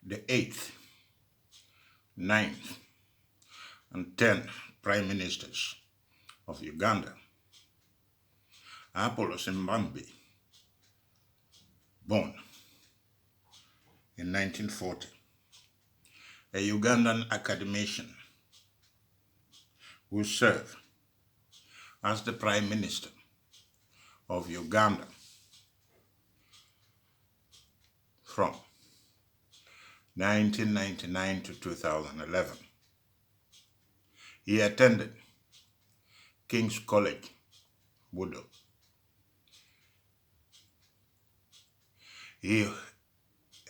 the 8th, 9th, and 10th Prime Ministers of Uganda. Apolo Nsibambi, born in 1940, a Ugandan academician who served as the Prime Minister of Uganda from 1999 to 2011. He attended King's College, Budo. He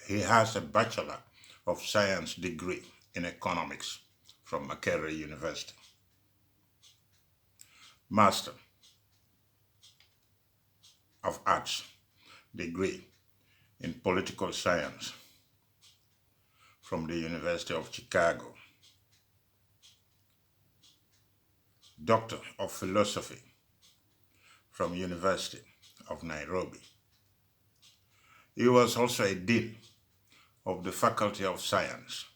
has a Bachelor of Science degree in economics from Makerere University, Master of Arts degree in political science from the University of Chicago, Doctor of Philosophy from University of Nairobi. He was also a Dean of the Faculty of Science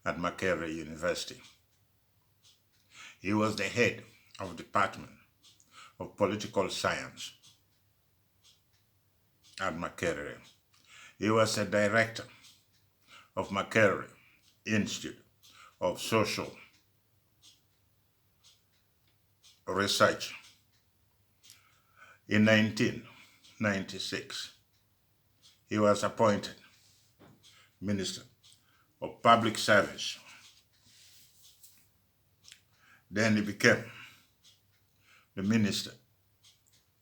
at Makerere University. He was the head of the Department of Political Science at Makerere. He was a director of Makerere Institute of Social Research. In 1996, he was appointed Minister of Public Service. Then he became the Minister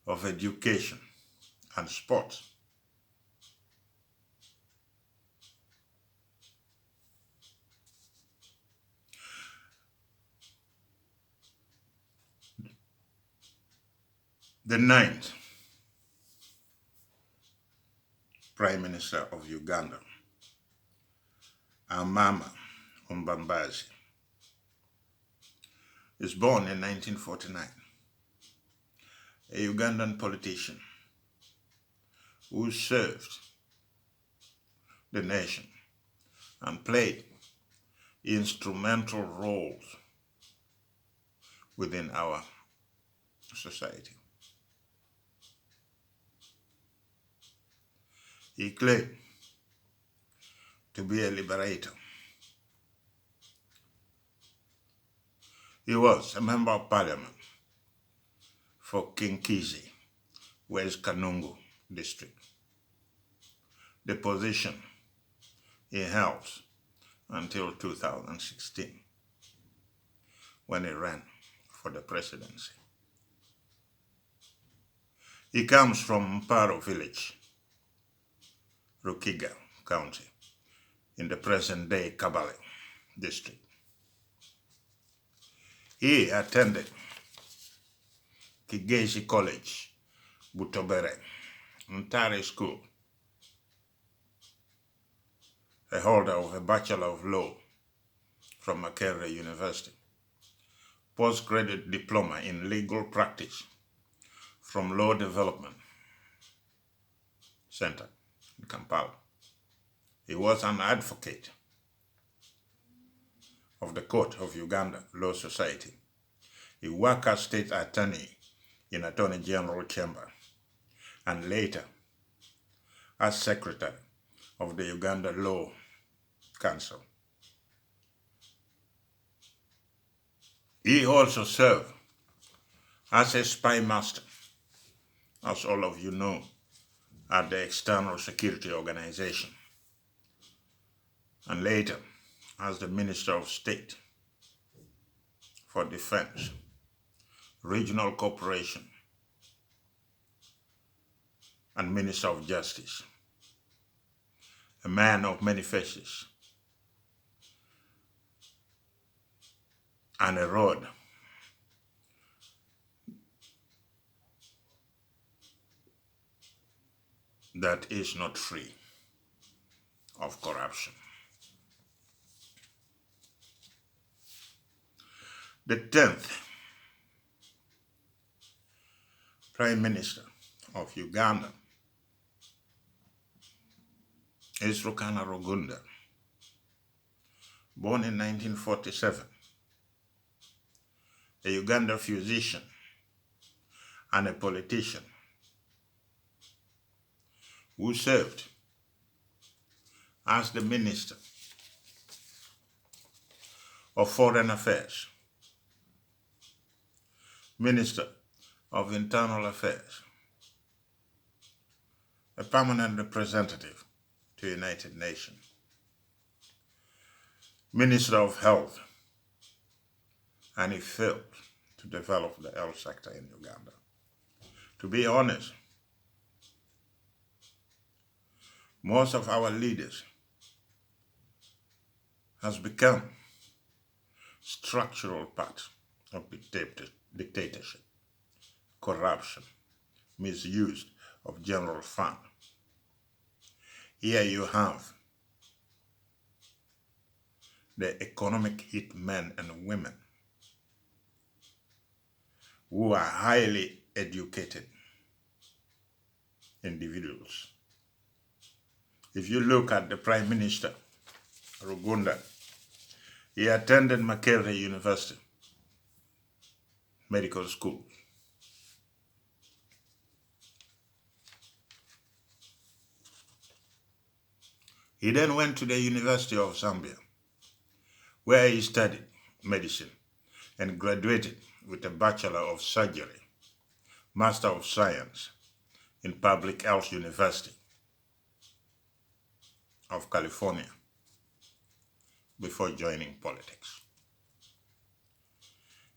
of Education and Sports. The 9th Prime Minister of Uganda, Amama Mbabazi, is born in 1949, a Ugandan politician who served the nation and played instrumental roles within our society. He claimed to be a liberator. He was a member of parliament for King-Kizzi, West Kanungu district, the position he held until 2016, when he ran for the presidency. He comes from Mparo village, Bakiga County, in the present-day Kampala district. He attended 𝐾𝐫𝐲𝐬 College, Butobere, Ntare School, a holder of a Bachelor of Law from Makerere University, postgraduate diploma in legal practice from Law Development Center in Kampala. He was an advocate of the Court of Uganda Law Society. He worked as state attorney in Attorney General Chamber and later as secretary of the Uganda Law Council. He also served as a spy master, as all of you know, at the External Security Organization, and later as the Minister of State for Defense, Regional Cooperation, and Minister of Justice, a man of many faces and a road that is not free of corruption. The 10th Prime Minister of Uganda is Ruhakana Rugunda, born in 1947, a Uganda physician and a politician who served as the Minister of Foreign Affairs, Minister of Internal Affairs, a permanent representative to the United Nations, Minister of Health, and he failed to develop the health sector in Uganda. To be honest, most of our leaders has become structural part of dictatorship, corruption, misuse of general fund. Here you have the economic hit men and women who are highly educated individuals. If you look at the Prime Minister, Rugunda, he attended Makerere University Medical School. He then went to the University of Zambia, where he studied medicine and graduated with a Bachelor of Surgery, Master of Science in Public Health University of California before joining politics.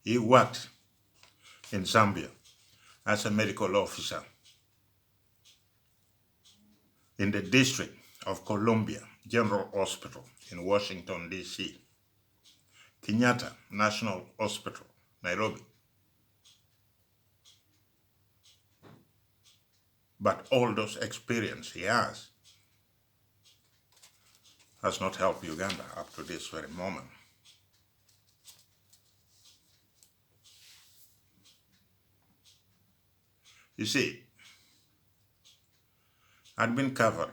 He worked in Zambia as a medical officer in the District of Columbia General Hospital in Washington, D.C., Kenyatta National Hospital, Nairobi. But all those experience he has not helped Uganda up to this very moment. You see, I'd been covering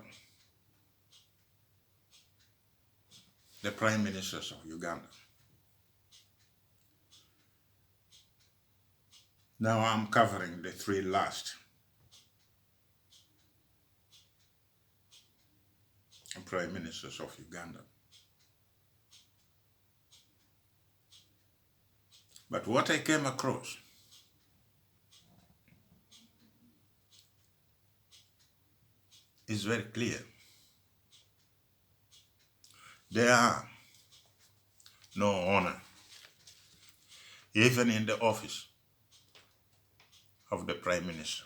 the prime ministers of Uganda. Now I'm covering the three last prime ministers of Uganda. But what I came across is very clear. There are no honor, even in the office of the Prime Minister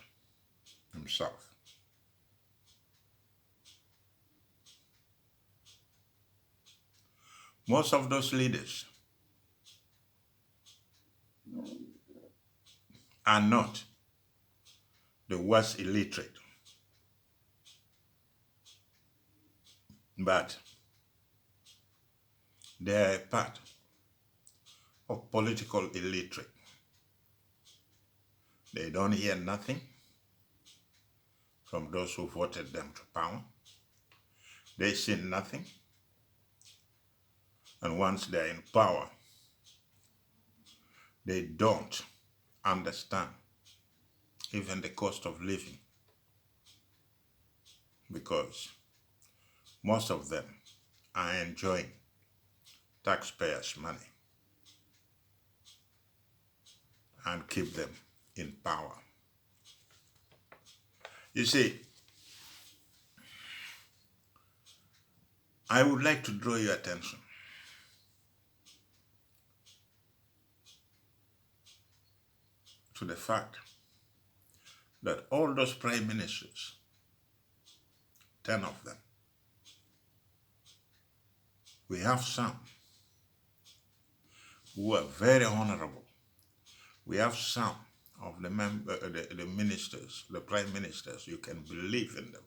himself. Most of those leaders are not the worst illiterate, but they are a part of political illiterate. They don't hear nothing from those who voted them to power. They see nothing. And once they're in power, they don't understand even the cost of living, because most of them are enjoying taxpayers' money and keep them in power. You see, I would like to draw your attention to the fact that all those prime ministers, 10 of them, we have some who are very honorable. We have some of the ministers, the prime ministers, you can believe in them.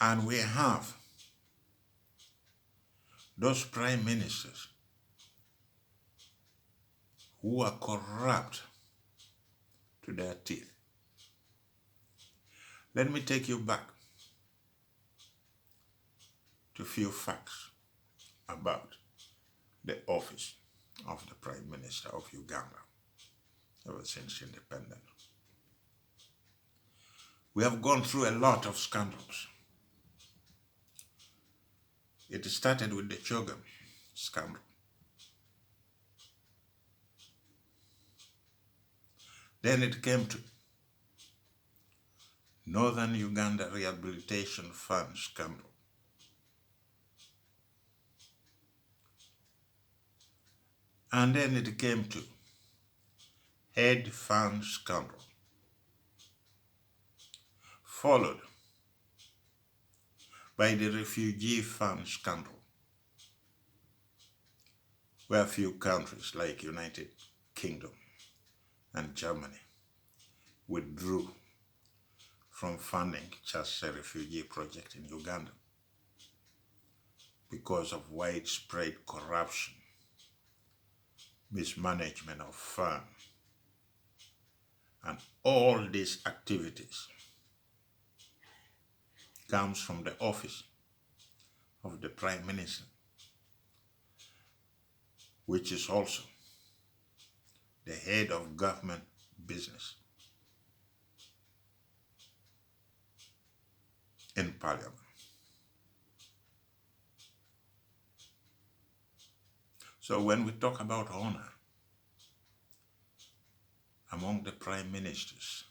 And we have those prime ministers who are corrupt to their teeth. Let me take you back to few facts about the office of the Prime Minister of Uganda ever since independence. We have gone through a lot of scandals. It started with the 𝐶HOGM scandal. Then it came to Northern Uganda Rehabilitation Fund scandal. And then it came to Head Fund scandal, followed by the Refugee Fund scandal, where a few countries like United Kingdom and Germany withdrew from funding 𝐂𝐶𝐿 refugee project in Uganda because of widespread corruption, mismanagement of funds, and all these activities comes from the office of the Prime Minister, which is also the head of government business in Parliament. So when we talk about honor among the prime ministers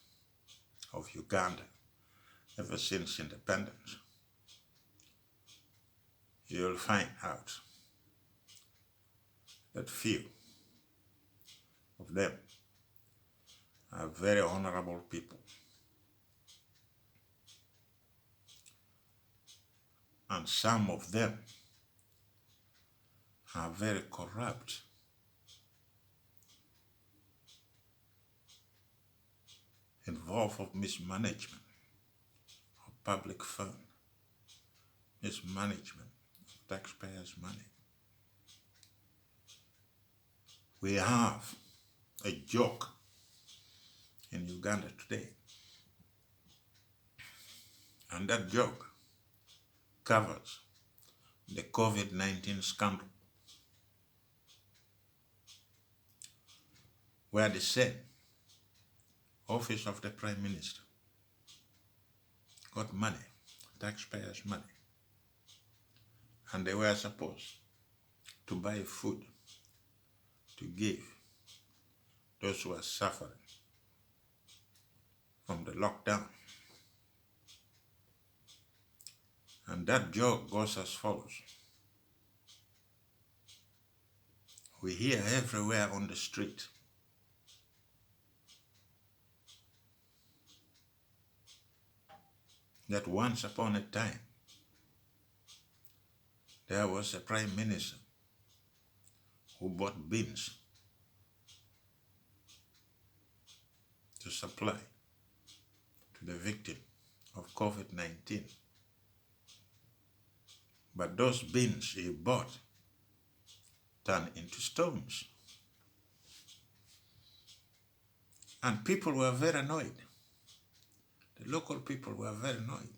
of Uganda ever since independence, you'll find out that few of them are very honorable people, and some of them are very corrupt, involved of mismanagement of public funds, mismanagement of taxpayers' money. We have a joke in Uganda today, and that joke covers the COVID-19 scandal, where the said office of the Prime Minister got money, taxpayers' money, and they were supposed to buy food to give those who are suffering from the lockdown. And that joke goes as follows. We hear everywhere on the street that once upon a time there was a prime minister who bought beans to supply to the victim of COVID-19. But those beans he bought turned into stones. And people were very annoyed. The local people were very annoyed.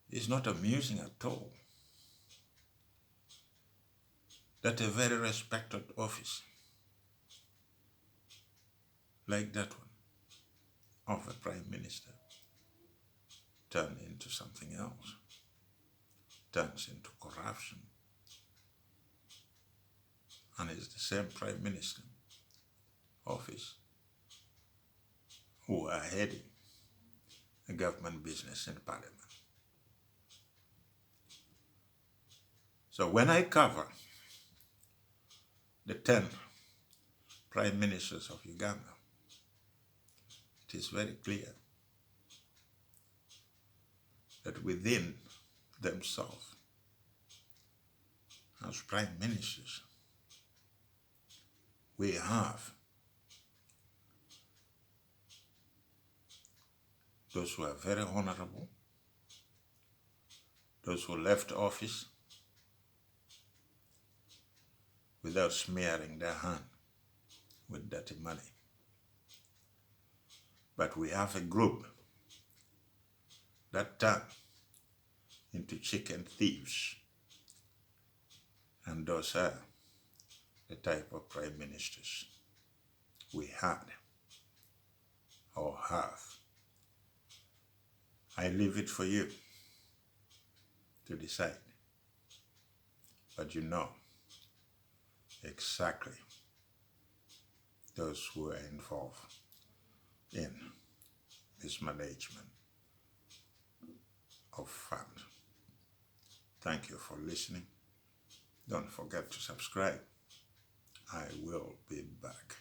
It's not amusing at all that a very respected office like that one of a prime minister turned into something else, turns into corruption. And it's the same prime minister office who are heading a government business in Parliament. So when I cover the 10 prime ministers of Uganda, it is very clear that within themselves, as prime ministers, we have those who are very honorable, those who left office without smearing their hand with dirty money. But we have a group that turned into chicken thieves. And those are the type of prime ministers we had or have. I leave it for you to decide. But you know exactly those who are involved in mismanagement of funds. Thank you for listening. Don't forget to subscribe. I will be back.